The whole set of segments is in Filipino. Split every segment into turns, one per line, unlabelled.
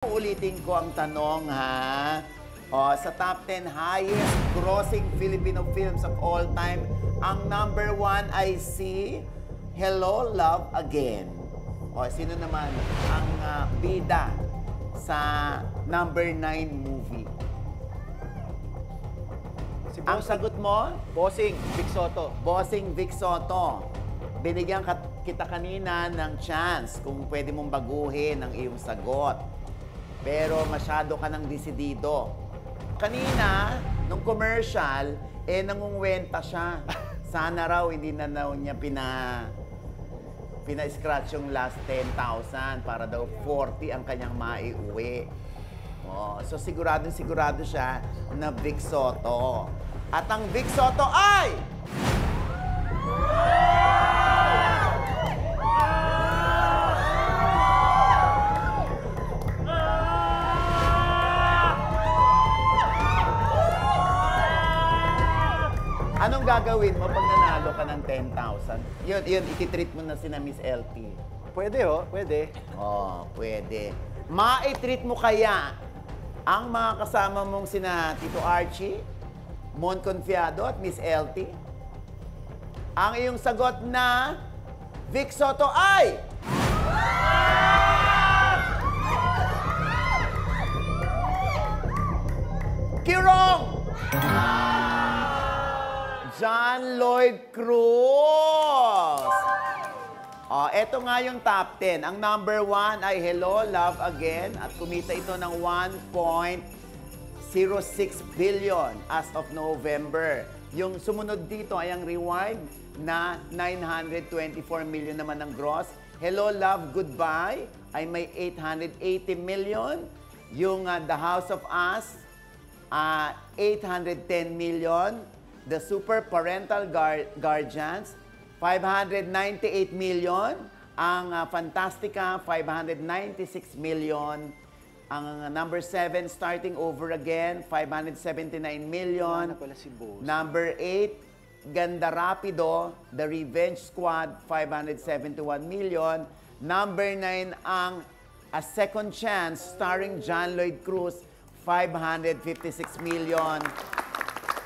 Ulitin ko ang tanong, ha? O, sa top 10 highest grossing Filipino films of all time, ang number 1 ay si Hello, Love Again. O, sino naman ang bida sa number 9 movie?
Si
Ang sagot mo?
Bossing, Vic Soto.
Bossing Vic Soto. Binigyan kita kanina ng chance kung pwede mong baguhin ang iyong sagot. Pero masyado ka ng desidido. Kanina, nung commercial, nangungwenta siya. Sana raw hindi na daw niya pina-scratch yung last 10,000 para daw 40 ang kanyang maiuwi. Oh, so sigurado siya na Vic Soto. At ang Vic Soto ay... Anong gagawin mo pag nanalo ka ng 10,000? Yun, ititreat mo na sina Miss LT.
Pwede pwede.
Oh, pwede. Ma-treat mo kaya ang mga kasama mong sina Tito Archie, Mon Confiado at Miss LT? Ang iyong sagot na Vic Soto ay... Kirong! John Lloyd Cruz. Eto nga yung top 10. Ang number 1 ay Hello, Love Again at kumita ito ng 1.06 billion as of November. Yung sumunod dito ay ang Rewind na 924 million naman ang gross. Hello, Love, Goodbye ay may 880 million. Yung The House of Us, 810 million. The Super Parental Guardians, 598 million. Ang Fantastica, 596 million. Ang number 7, Starting Over Again, 579 million. Number 8, Ganda Rapido, The Revenge Squad, 571 million. Number 9, ang A Second Chance, starring John Lloyd Cruz, 556 million.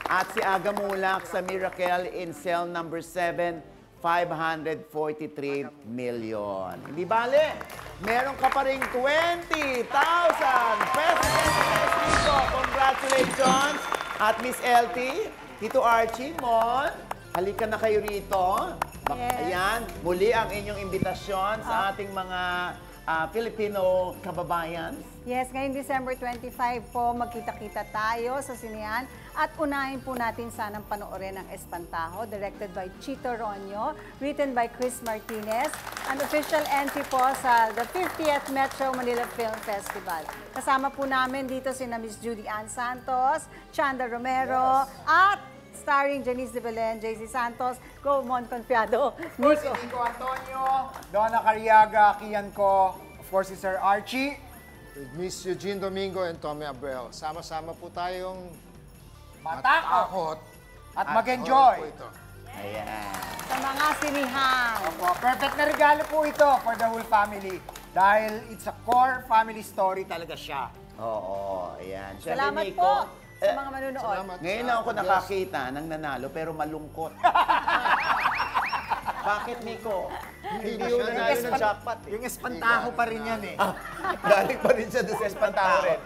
At si Aga Mulak sa Miracle in Cell number 7, 543 million. Hindi bale, meron ka pa rin 20,000 pesos. Congratulations! At Miss LT, Tito Archie, Mon, halika na kayo rito.
Yes.
Ayan, muli ang inyong imbitasyon sa ating mga Filipino kababayan.
Yes, ngayong December 25 po, magkita-kita tayo sa sinihan at unahin po natin sanang panoorin ang Espantajo, directed by Chito Ronyo, written by Chris Martinez, an official entry po sa the 50th Metro Manila Film Festival. Kasama po namin dito sina Miss Judy Ann Santos, Chanda Romero, at starring Janice de Belen, JC Santos, Go Mon Confiado,
Si Nico Antonio, Donna Cariaga, Kian Ko, of course si Sir Archie,
With Miss Eugene Domingo and Tommy Abreu. Sama-sama po tayong
matakot at
po
mag-enjoy.
ito.
Ayan.
sa mga sinihan.
Opo, perfect na regalo po ito for the whole family. Dahil it's a core family story talaga siya.
Oo, ayan. Siyempre,
Salamat
Nico,
po sa mga manunood.
Salamat
ngayon
sa
lang ako
guest.
nakakita ng nanalo pero malungkot. Bakit, Nico? Hindi
Hindi
yun
siya
nanalo ng jackpot.
Yung Espantajo pa rin yan eh.
Galing pa rin siya doon sa Espantajo.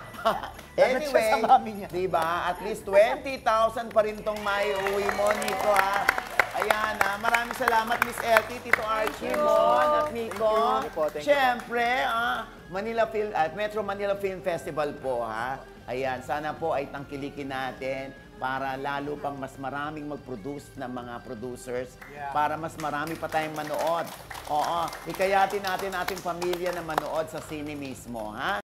Dapat siya sa mami niya.
Diba? At least 20,000 pa rin tong maiuwi mo, Nico, ha? Ayan, maraming salamat, Miss LT, Tito Archie, Mon, at Nico.
Thank you.
Siyempre, Metro Manila Film Festival po, ha? Ayan, sana po ay tangkilikin natin para lalo pang mas maraming mag-produce ng mga producers, para mas marami pa tayong manood. Oo, ikayatin natin ating pamilya na manood sa sine mismo, ha?